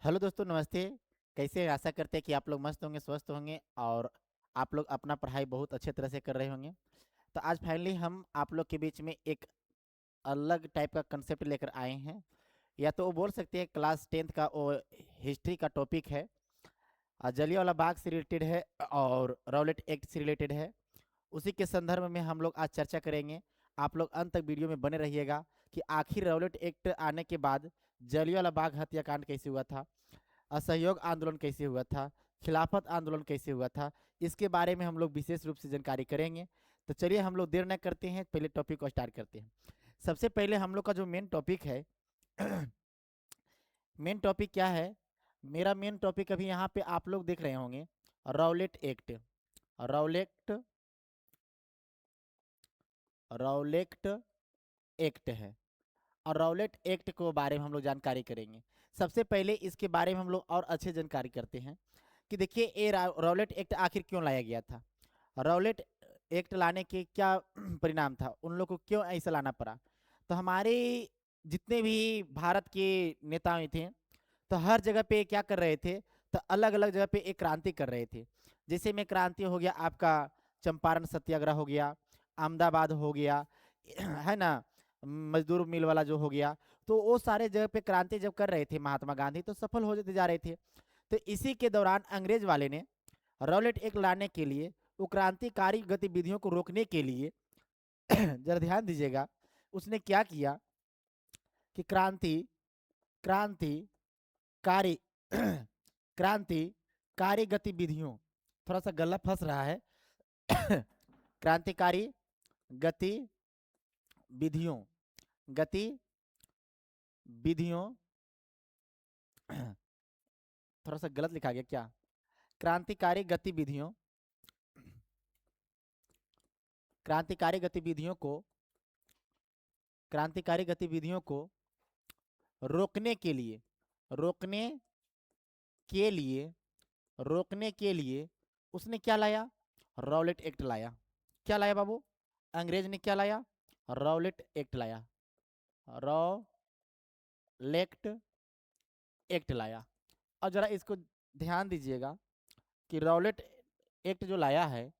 Hello दोस्तों, नमस्ते। कैसे हैं? आशा करते हैं कि आप लोग मस्त होंगे, स्वस्थ होंगे और आप लोग अपना पढ़ाई बहुत अच्छे तरह से कर रहे होंगे। तो आज फाइनली हम आप लोग के बीच में एक अलग टाइप का कंसेप्ट लेकर आए हैं। या तो वो बोल सकते हैं क्लास 10th का वो हिस्ट्री का टॉपिक है। जलियांवाला बाग से रिलेटेड है और रॉलेट एक्ट से रिलेटेड है। उसी के संदर्भ में हम लोग आज चर्चा करेंगे। आप लोग अंत तक वीडियो में बने रहिएगा कि आखिर रॉलेट एक्ट आने के बाद जलियांवाला बाग हत्याकांड कैसे हुआ था, असहयोग आंदोलन कैसे हुआ था, खिलाफत आंदोलन कैसे हुआ था, इसके बारे में हम लोग विशेष रूप से जानकारी करेंगे। तो चलिए हम लोग देर न करते हैं, पहले टॉपिक को स्टार्ट करते हैं। सबसे पहले हम लोग का जो मेन टॉपिक है मेन टॉपिक क्या है? मेरा मेन टॉपिक अभी यहाँ पे आप लोग देख रहे होंगे, Rowlatt act. Rowlatt Rowlatt act है और रॉलेट एक्ट के बारे में हम लोग जानकारी करेंगे। सबसे पहले इसके बारे में हम लोग और अच्छे जानकारी करते हैं कि देखिए ये रॉलेट एक्ट आखिर क्यों लाया गया था। रॉलेट एक्ट लाने के क्या परिणाम था, उन लोग को क्यों ऐसा लाना पड़ा। तो हमारे जितने भी भारत के नेता थे, तो हर जगह पे क्या कर रहे थे, तो अलग अलग जगह पे एक क्रांति कर रहे थे। जैसे में क्रांति हो गया आपका चंपारण सत्याग्रह हो गया, अहमदाबाद हो गया, है ना, मजदूर मिल वाला जो हो गया। तो वो सारे जगह पे क्रांति जब कर रहे थे महात्मा गांधी, तो सफल हो जाते जा रहे थे। तो इसी के दौरान अंग्रेज वाले ने रॉलेट एक्ट लाने के लिए, वो क्रांतिकारी गतिविधियों को रोकने के लिए जरा ध्यान दीजिएगा, उसने क्या किया कि क्रांतिकारी क्रांतिकारी गतिविधियों, थोड़ा सा गला फंस रहा है क्रांतिकारी गतिविधियों गतिविधियों थोड़ा सा गलत लिखा गया क्या? क्रांतिकारी गतिविधियों क्रांतिकारी गतिविधियों को क्रांतिकारी गतिविधियों को रोकने के लिए रोकने के लिए रोकने के लिए उसने क्या लाया? रॉलेट एक्ट लाया। क्या लाया बाबू? अंग्रेज ने क्या लाया? रॉलेट एक्ट लाया। रॉलेट एक्ट लाया। और जरा इसको ध्यान दीजिएगा कि रॉलेट एक्ट जो लाया है,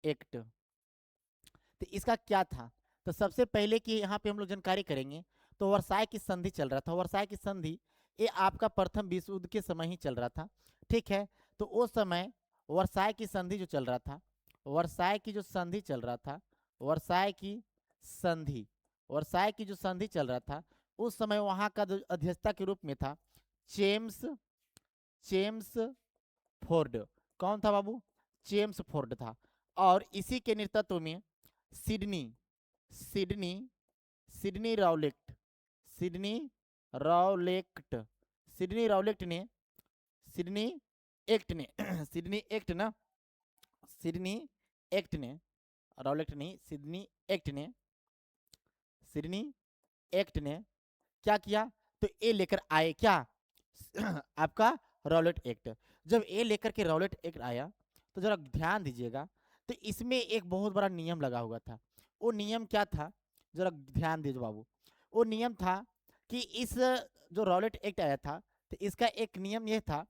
एक्ट, तो इसका क्या था। तो सबसे पहले कि यहाँ पे हम लोग जानकारी करेंगे, तो वर्साय की संधि चल रहा था। वर्साय की संधि ये आपका प्रथम विश्व युद्ध के समय ही चल रहा था, ठीक है। तो उस समय वर्साय की संधि जो चल रहा था, वर्साय की जो संधि चल रहा था, वर्साय की संधि वर्साय की जो संधि चल रहा था, उस समय वहाँ का जो अध्यक्षता के रूप में था चेम्स चेम्स फोर्ड। कौन था बाबू? चेम्स फोर्ड था। और इसी के नेतृत्व में Sydney Sydney Sydney Rowlatt Sydney Rowlatt Sydney Rowlatt ने सिडनी एक्ट ने सिडनी एक्ट ना सिडनी एक्ट ने राउलेट नहीं, सिडनी एक्ट ने क्या किया? तो ये लेकर आए क्या? आपका रॉलेट एक्ट। जब ये लेकर के रॉलेट एक्ट आया, तो जरा ध्यान दीजिएगा, तो इसमें एक बहुत बड़ा नियम लगा हुआ था। वो नियम क्या था? जरा ध्यान दीजिए बाबू। वो नियम था कि इस जो रॉलेट एक्ट आया था, तो इसका एक नियम यह था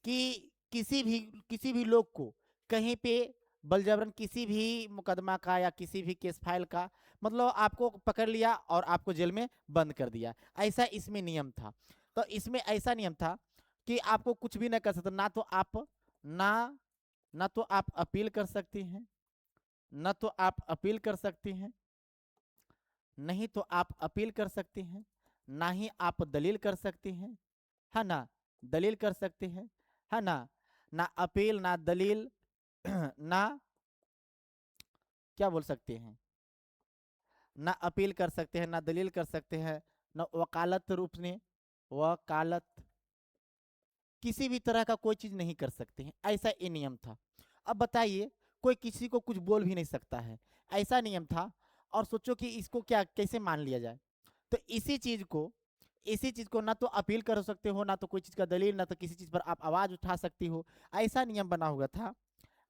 कि किसी भी लोग को कहीं पे बलजबरन किसी भी मुकदमा का या किसी भी केस फाइल का, मतलब आपको पकड़ लिया और आपको जेल में बंद कर दिया, ऐसा इसमें नियम था। तो इसमें ऐसा नियम था कि आपको कुछ भी नहीं कर सकते, ना ना तो आप अपील कर सकते हैं, ना तो आप अपील कर सकते हैं, नहीं तो आप अपील कर सकते हैं, ना ही आप दलील कर सकते हैं, है ना, दलील कर सकते हैं, है ना, ना अपील ना दलील ना क्या बोल सकते हैं, ना अपील कर सकते हैं, ना दलील कर सकते हैं, ना वकालत रूप में वकालत, किसी भी तरह का कोई चीज नहीं कर सकते हैं, ऐसा ये नियम था। अब बताइए, कोई किसी को कुछ बोल भी नहीं सकता है, ऐसा नियम था। और सोचो कि इसको क्या कैसे मान लिया जाए। तो इसी चीज को ना तो अपील कर सकते हो, ना तो कोई चीज का दलील, ना तो किसी चीज पर आप आवाज उठा सकती हो। ऐसा नियम बना हुआ था,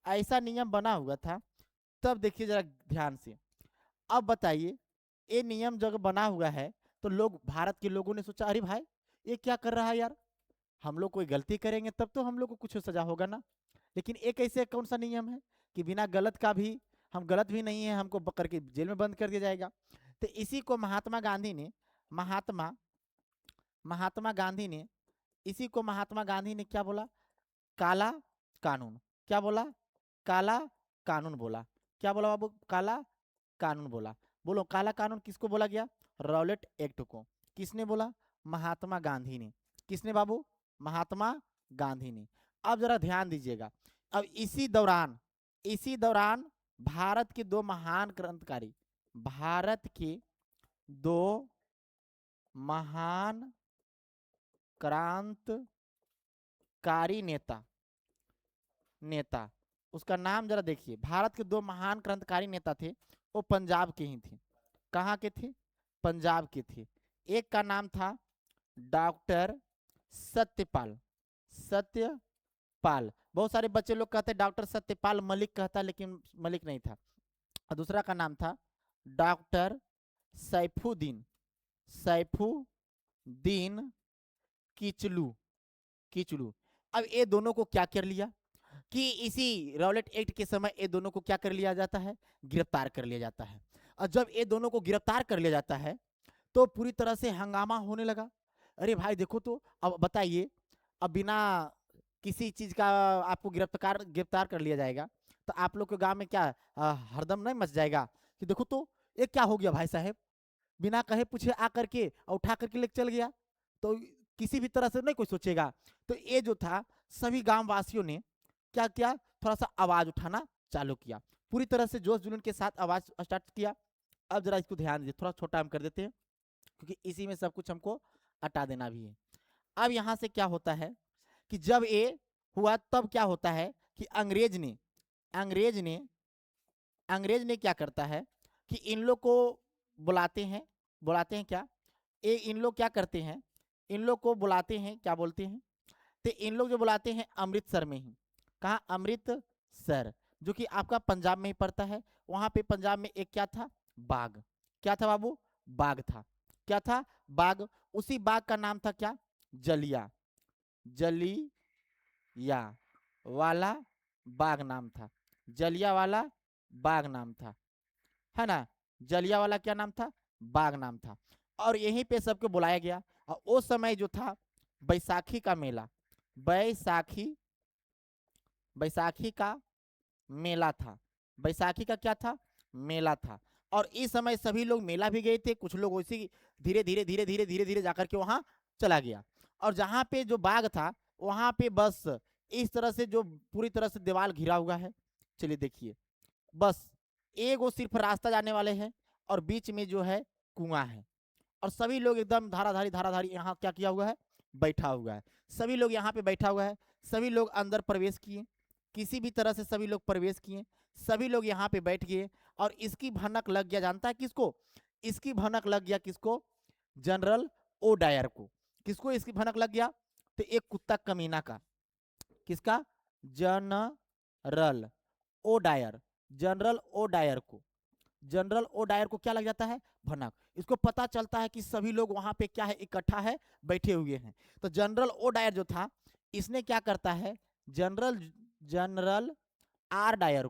ऐसा नियम बना हुआ था। तब देखिए जरा ध्यान से, अब बताइए, ये नियम जब बना हुआ है, तो लोग, भारत के लोगों ने सोचा, अरे भाई ये क्या कर रहा है यार, हम लोग कोई गलती करेंगे तब तो हम लोग को कुछ सजा होगा ना। लेकिन एक ऐसे कौन सा नियम है कि बिना गलत का भी, हम गलत भी नहीं है, हमको पकड़ के जेल में बंद कर दिया जाएगा। तो इसी को महात्मा गांधी ने, महात्मा महात्मा गांधी ने इसी को महात्मा गांधी ने क्या बोला? काला कानून। क्या बोला? काला कानून बोला। क्या बोला बाबू? काला कानून बोला। बोलो, काला कानून किसको बोला गया? रॉलेट एक्ट को। किसने बोला? महात्मा गांधी ने। किसने बाबू? महात्मा गांधी ने। अब जरा ध्यान दीजिएगा। अब इसी दौरान भारत के दो महान क्रांतिकारी, भारत के दो महान क्रांतिकारी नेता, उसका नाम जरा देखिए। भारत के दो महान क्रांतिकारी नेता थे, वो पंजाब के ही थे। कहाँ के थे? पंजाब के थे। एक का नाम था डॉक्टर सत्यपाल। सत्यपाल। बहुत सारे बच्चे लोग कहते डॉक्टर सत्यपाल मलिक कहता, लेकिन मलिक नहीं था। और दूसरा का नाम था डॉक्टर सैफुद्दीन। सैफुद्दीन किचलू। किचलू। अब ये दोनों को क्या कर लिया कि इसी रॉलेट एक्ट के समय ये दोनों को क्या कर लिया जाता है? गिरफ्तार कर लिया जाता है। और जब ये दोनों को गिरफ्तार कर लिया जाता है तो पूरी तरह से हंगामा होने लगा। अरे भाई देखो तो, अब बताइए, अब बिना किसी चीज का आपको गिरफ्तार कर लिया जाएगा तो आप लोग के गांव में क्या हरदम नहीं मच जाएगा कि देखो तो ये क्या हो गया भाई साहब, बिना कहे पूछे आ करके और उठा करके लेके चल गया। तो किसी भी तरह से नहीं कोई सोचेगा। तो ये जो था, सभी गांव वासियों ने क्या किया? थोड़ा सा आवाज उठाना चालू किया, पूरी तरह से जोश जुनून के साथ आवाज स्टार्ट किया। अब जरा इसको ध्यान दीजिए, थोड़ा छोटा हम कर देते हैं क्योंकि इसी में सब कुछ हमको हटा देना भी है। अब यहाँ से क्या होता है कि जब ये हुआ तब क्या होता है कि अंग्रेज ने क्या करता है कि इन लोग को बुलाते हैं क्या? ये इन लोग क्या करते हैं? इन लोग को बुलाते हैं, क्या बोलते हैं? तो इन लोग जो बुलाते हैं अमृतसर में ही। कहाँ? अमृतसर, जो कि आपका पंजाब में ही पड़ता है। वहां पे पंजाब में एक क्या था? बाग। क्या था बाबू? बाग था। क्या था? बाग। उसी बाग का नाम था क्या? जलिया जलिया वाला बाग नाम था। जलिया वाला बाग नाम था, है ना? जलिया वाला क्या नाम था? बाग नाम था। और यहीं पे सबको बुलाया गया। और उस समय जो था बैसाखी का मेला, बैसाखी बैसाखी का मेला था। बैसाखी का क्या था? मेला था। और इस समय सभी लोग मेला भी गए थे, कुछ लोग वैसे धीरे धीरे जाकर के वहां चला गया। और जहां पे जो बाग था वहां पे बस इस तरह से जो पूरी तरह से दीवार घिरा हुआ है। चलिए देखिए, बस एक वो सिर्फ रास्ता जाने वाले हैं और बीच में जो है कुआं है। और सभी लोग एकदम धाराधारी यहाँ क्या किया हुआ है? बैठा हुआ है। सभी लोग यहाँ पे बैठा हुआ है। सभी लोग अंदर प्रवेश किए, किसी भी तरह से सभी लोग प्रवेश किए। सभी लोग यहाँ पे बैठ गए। और इसकी भनक लग गया, जानता है किसको? इसकी भनक लग गया किसको? जनरल ओ डायर को। किसको इसकी भनक लग गया? तो एक कुत्ता कमीना का। किसका? General O'Dwyer. General O'Dwyer को, जनरल ओ डायर को क्या लग जाता है? भनक। इसको पता चलता है कि सभी लोग वहां पे क्या है? इकट्ठा है, बैठे हुए हैं। तो जनरल ओ डायर जो था, इसने क्या करता है? जनरल जनरल आर डायर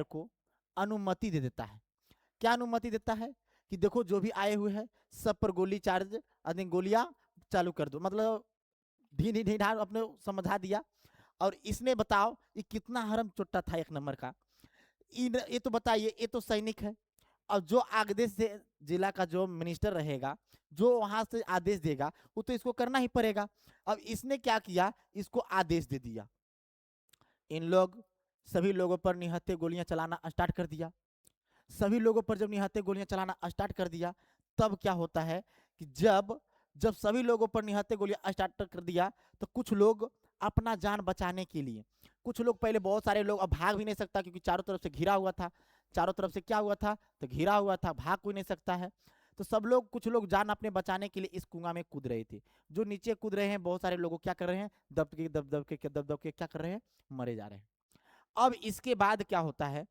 को अनुमति दे देता है। क्या अनुमति देता है? कि देखो जो भी आए हुए हैं सब पर गोली चार्ज, गोलियां चालू कर दो। मतलब ढीन ढीन ढाल अपने समझा दिया। और इसने बताओ ये कितना हरम चोट्टा था, एक नंबर का। ये तो बताइए, ये तो सैनिक है। और जो आदेश से जिला का जो मिनिस्टर रहेगा, जो वहां से आदेश देगा, वो तो इसको करना ही पड़ेगा। अब इसने क्या किया? इसको आदेश दे दिया। इन लोग सभी लोगों पर निहत्थे गोलियां चलाना स्टार्ट कर दिया। सभी लोगों पर जब निहत्थे गोलियां चलाना स्टार्ट कर दिया, तब क्या होता है कि जब जब सभी लोगों पर निहत्थे गोलियां स्टार्ट कर दिया, तो कुछ लोग अपना जान बचाने के लिए, कुछ लोग पहले, बहुत सारे लोग, अब भाग भी नहीं सकता क्योंकि चारों तरफ से घिरा हुआ था। चारों तरफ से क्या हुआ था? तो घिरा हुआ था, भाग कोई नहीं सकता है। तो सब लोग, कुछ लोग जान अपने बचाने के लिए इस कुआं में कूद रहे थे। जो नीचे कूद रहे हैं, बहुत सारे लोग क्या कर रहे हैं? दब दब के क्या कर रहे हैं? मरे जा रहे हैं। अब इसके बाद क्या होता है?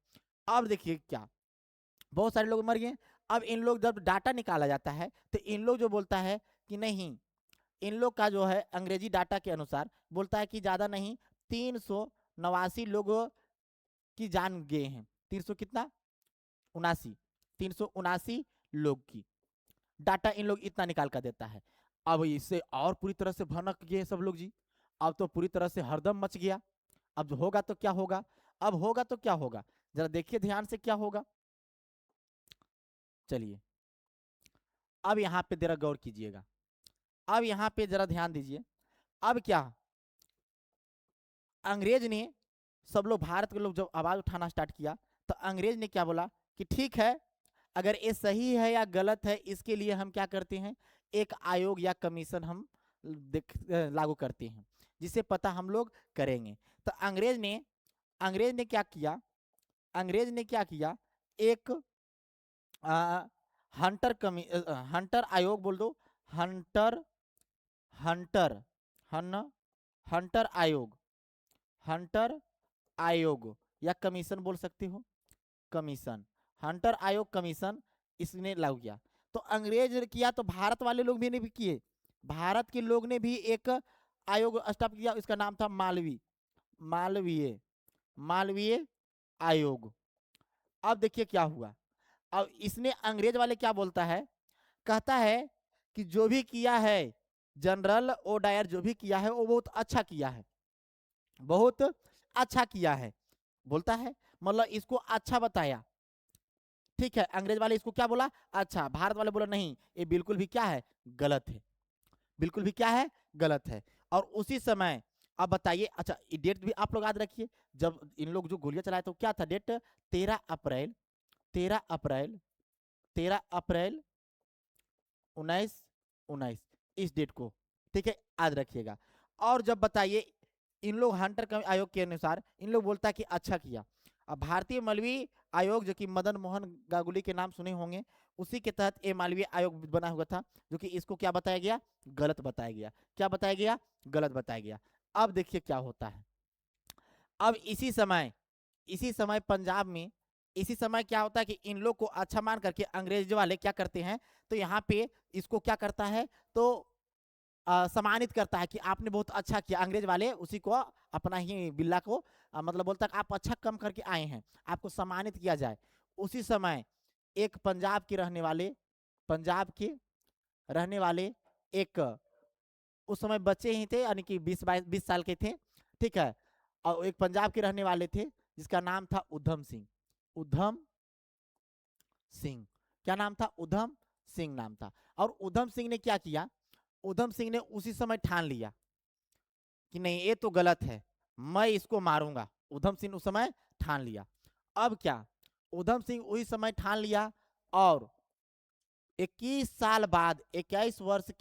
अब देखिए क्या, बहुत सारे लोग मर गए। अब इन लोग जब डाटा निकाला जाता है तो इन लोग जो बोलता है कि नहीं, इन लोग का जो है अंग्रेजी डाटा के अनुसार बोलता है कि ज्यादा नहीं 389 लोगों की जान गए हैं। 300 कितना 79, 379 लोग की डाटा इन लोग इतना निकाल कर देता है। अब इससे और पूरी तरह से भनक गए सब लोग जी। अब तो पूरी तरह से हरदम मच गया। अब होगा तो क्या होगा, अब होगा तो क्या होगा, जरा देखिए ध्यान से क्या होगा। चलिए अब यहाँ पे जरा गौर कीजिएगा, अब यहाँ पे जरा ध्यान दीजिए। अब क्या अंग्रेज ने, सब लोग भारत के लोग जब आवाज उठाना स्टार्ट किया तो अंग्रेज ने क्या बोला कि ठीक है, अगर ये सही है या गलत है इसके लिए हम क्या करते हैं, एक आयोग या कमीशन हम लागू करते हैं जिसे पता हम लोग करेंगे। तो अंग्रेज ने क्या किया, अंग्रेज ने क्या किया, एक हंटर आयोग बोल दो, हंटर हंटर हन हंटर आयोग, हंटर आयोग या कमीशन बोल सकते हो, कमीशन, हंटर आयोग कमीशन इसने लागू किया। तो अंग्रेज ने किया तो भारत वाले लोग भी ने भी किए, भारत के लोग ने भी एक आयोग स्थापित किया, इसका नाम था मालवीय मालवीय आयोग। अब देखिए क्या हुआ, अब इसने अंग्रेज वाले क्या बोलता है, कहता है कि जो भी किया है जनरल ओ डायर, जो भी किया है वो बहुत अच्छा किया है, बहुत अच्छा किया है बोलता है, मतलब इसको अच्छा बताया। ठीक है, अंग्रेज वाले इसको क्या बोला, अच्छा, भारत वाले बोला नहीं ये बिल्कुल भी क्या है, गलत है, बिल्कुल भी क्या है, गलत है। और उसी समय अब बताइए, अच्छा ये डेट भी आप लोग याद रखिए, जब इन लोग जो गोलियां चलाए तो क्या था डेट, 13 अप्रैल, 13 अप्रैल, 13 अप्रैल 1919, इस डेट को, ठीक है, याद रखिएगा। और जब बताइए इन लोग हंटर आयोग के अनुसार इन लोग बोलता है कि अच्छा किया। अब भारतीय मालवीय आयोग जो कि मदन मोहन गांगुली के नाम सुने होंगे, उसी के तहत ये मालवीय आयोग बना हुआ था, जो कि इसको क्या बताया गया, गलत बताया गया, क्या बताया गया, गलत बताया गया। अब देखिए क्या होता है, अब इसी समय पंजाब में, इसी समय क्या होता है कि इन लोग को अच्छा मान करके अंग्रेज वाले क्या करते हैं, तो यहाँ पे इसको क्या करता है, तो सम्मानित करता है कि आपने बहुत अच्छा किया, अंग्रेज वाले उसी को अपना ही बिल्ला को मतलब बोलता है कि आप अच्छा कम करके आए हैं, आपको सम्मानित किया जाए। उसी समय एक पंजाब के रहने वाले एक, उस समय बच्चे ही थे यानी कि 20 साल के थे, ठीक है, और एक पंजाब के रहने वाले थे जिसका नाम था उधम सिंह, उधम सिंह, क्या नाम था, उधम सिंह नाम था। और उधम सिंह ने क्या किया, उधम सिंह ने उसी समय ठान लिया कि नहीं ये तो गलत है, मैं इसको मारूंगा, उधम सिंह उस समय ठान लिया। अब क्या, उधम सिंह उसी समय ठान लिया, और 21 साल बाद, 21 वर्ष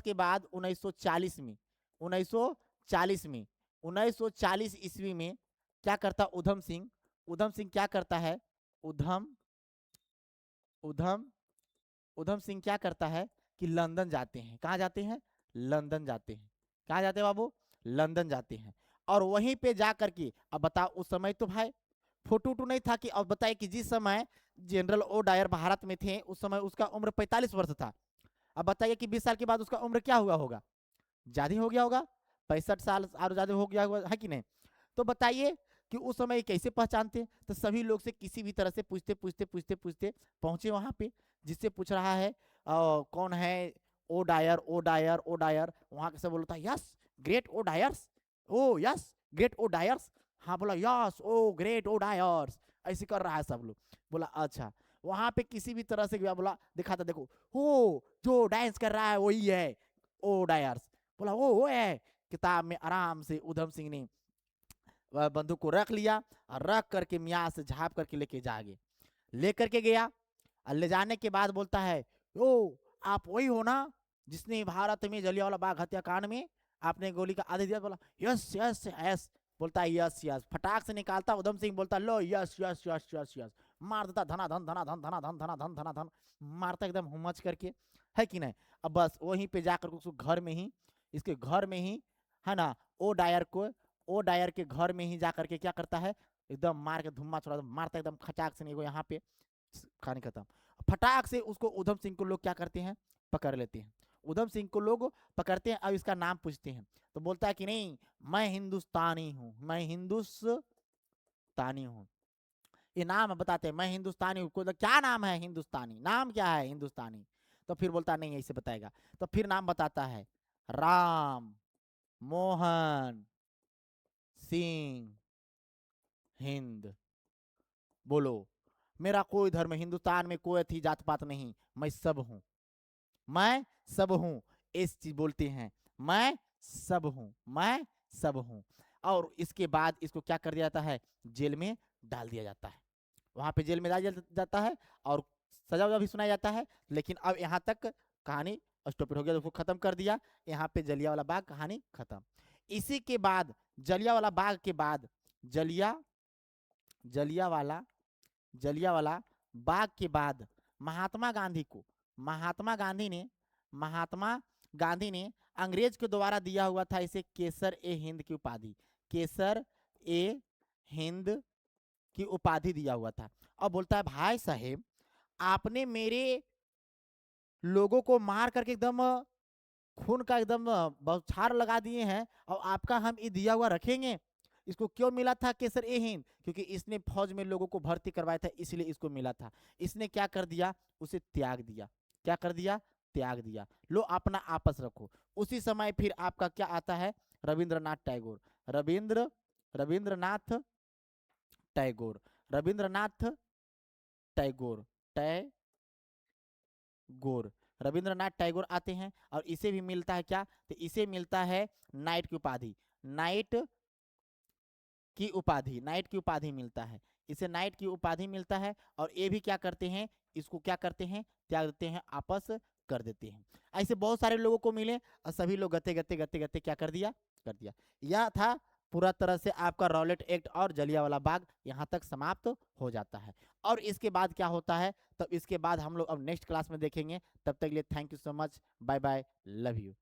के बाद 1940 में, 1940 में, 1940 ईस्वी में क्या करता उधम सिंह, उधम सिंह क्या करता है, उधम उधम उधम सिंह क्या करता है कि लंदन जाते हैं, कहाँ जाते हैं, लंदन जाते हैं, कहाँ जाते हैं बाबू, लंदन जाते हैं। और वहीं पे जा करके, अब बताओ उस समय तो भाई फोटो वोटो नहीं था, कि अब बताइए कि जिस समय जनरल ओ डायर भारत में थे उस समय उसका उम्र 45 वर्ष था। अब बताइए कि 20 साल के बाद उसका उम्र क्या हुआ होगा, ज्यादा हो गया होगा, 65 साल और ज्यादा हो गया होगा, है कि नहीं। तो बताइए कि उस समय कैसे पहचानते, तो सभी लोग से किसी भी तरह से पूछते पूछते पूछते पूछते पहुंचे वहां पे, जिससे पूछ रहा है कौन है, O Dyer O Dyer O Dyer, वहां से बोलता है यस ग्रेट ओ डायर्स, ओ यस ग्रेट ओ डायर्स, हाँ बोला यस ओ ग्रेट ओ डायर्स, ऐसे कर रहा है सब लोग। बोला अच्छा, वहां पे किसी भी तरह से गया, बोला दिखा था देखो, हो जो डांस कर रहा है वही है ओ डायर्स, बोला वो है। किताब में आराम से उधम सिंह ने बंदूक को रख लिया, और रख करके मियाँ से झाप करके लेके जागे, लेकर के गया, और ले जाने के बाद बोलता है ओ आप वही हो ना जिसने भारत में जलियांवाला बाग हत्याकांड में आपने गोली का आदेश दिया, बोला यस यस यस, बोलता है यस यस, फटाक से निकालता उधम सिंह, बोलता लो yes yes yes yes yes, मार देता धनाधन धनाधन धनाधन धनाधन धनाधन, मारता एकदम हुमच करके, है कि नहीं। अब बस वहीं पे जाकर उसको घर में ही, इसके घर में ही, है ना, ओ डायर के घर में ही जाकर के क्या करता है, एकदम मार के धुम्मा छोड़ा, मारता एकदम खचाक से नहीं, यहाँ पे कहानी खत्म। फटाक से उसको उधम सिंह को लोग क्या करते हैं, पकड़ लेते हैं। उधम सिंह को लोग पकड़ते हैं, अब इसका नाम पूछते हैं तो बोलता है कि नहीं, मैं हिंदुस्तानी हूँ, मैं हिंदुस्तानी हूँ। ये नाम बताते हैं, मैं हिंदुस्तानी हूँ। क्या नाम है हिंदुस्तानी, नाम क्या है हिंदुस्तानी? तो फिर बोलता नहीं ऐसे बताएगा, तो फिर नाम बताता है, राम मोहन सिंह हिंद। बोलो, मेरा कोई धर्म, हिंदुस्तान में कोई थी जात पात नहीं, मैं सब हूं, मैं सब हूं। इस चीज बोलते हैं, मैं सब हूं, मैं सब हूं। और इसके बाद इसको क्या कर दिया जाता है, जेल में डाल दिया जाता है। वहां पे जेल में डाल दिया जाता है और सजा वजा भी सुनाया जाता है। लेकिन अब यहाँ तक कहानी स्टॉप हो गया, उसको खत्म कर दिया। यहाँ पे जलियांवाला बाग कहानी खत्म। इसी के बाद जलियांवाला बाग के बाद जलियांवाला जलियांवाला बाग के बाद महात्मा गांधी को, महात्मा गांधी ने अंग्रेज के द्वारा दिया हुआ था इसे केसर ए हिंद की उपाधि, केसर ए हिंद की उपाधि दिया हुआ था। और बोलता है भाई साहेब, आपने मेरे लोगों को मार करके एकदम खून का एकदम बौछार लगा दिए हैं, और आपका हम ये दिया हुआ रखेंगे? इसको क्यों मिला था केसर ए हिंद? क्योंकि इसने फौज में लोगों को भर्ती करवाया था, इसलिए इसको मिला था। इसने क्या कर दिया, उसे त्याग दिया। क्या कर दिया, त्याग दिया। लो अपना आपस रखो। उसी समय फिर आपका क्या आता है, रविंद्रनाथ टैगोर, रविंद्रनाथ टैगोर, रविंद्रनाथ टैगोर, टैगोर, रविंद्रनाथ टैगोर आते हैं। और इसे भी मिलता है क्या, तो इसे मिलता है नाइट की उपाधि, नाइट की उपाधि, नाइट की उपाधि मिलता है। इसे नाइट की उपाधि मिलता है। और ये भी क्या करते हैं, इसको क्या करते हैं, त्याग देते हैं, आपस कर देते हैं। ऐसे बहुत सारे लोगों को मिले और सभी लोग गते गते गते गते क्या कर दिया, कर दिया। यह था पूरा तरह से आपका रॉलेट एक्ट और जलियांवाला बाग यहाँ तक समाप्त हो जाता है। और इसके बाद क्या होता है, तब इसके बाद हम लोग अब नेक्स्ट क्लास में देखेंगे। तब तक के लिए thank you so much, bye bye, love you.